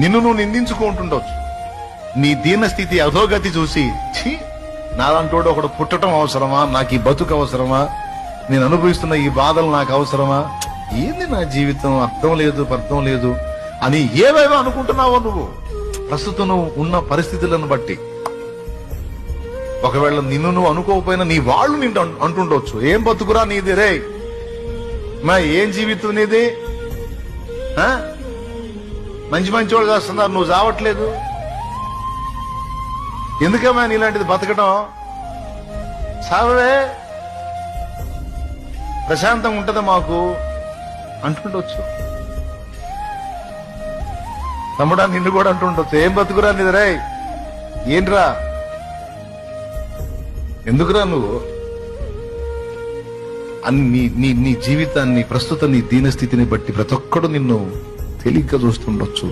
నిన్ను నువ్వు నిందించుకుంటుండొచ్చు. నీ దీనస్థితి అధోగతి చూసి ఛీ, నాలంటోడు ఒకడు పుట్టడం అవసరమా, నాకు ఈ బతుకు అవసరమా, నేను అనుభవిస్తున్న ఈ బాధలు నాకు అవసరమా, ఏంది నా జీవితం, అర్థం లేదు అర్థం లేదు అని ఏవేవో అనుకుంటున్నావో నువ్వు ప్రస్తుతం నువ్వు ఉన్న పరిస్థితులను బట్టి. ఒకవేళ నిన్ను నువ్వు అనుకోకపోయినా నీ వాళ్ళు నిన్ను అంటుండొచ్చు, ఏం బతుకురా నీది రే, మా ఏం జీవితం నీది, మంచి మంచి వాళ్ళు చేస్తున్నారు, నువ్వు చావట్లేదు, ఎందుకమ్మా నీలాంటిది బతకడం, సావే ప్రశాంతంగా ఉంటదా మాకు అంటుండొచ్చు. తమ్ముడా నిన్ను కూడా అంటుండొచ్చు, ఏం బతుకురా నీది రే, ఏంట్రా, ఎందుకురా నువ్వు అని నీ జీవితాన్ని ప్రస్తుత నీ దీనస్థితిని బట్టి ప్రతి ఒక్కడు నిన్ను తేలిగ్గా చూస్తుండొచ్చు.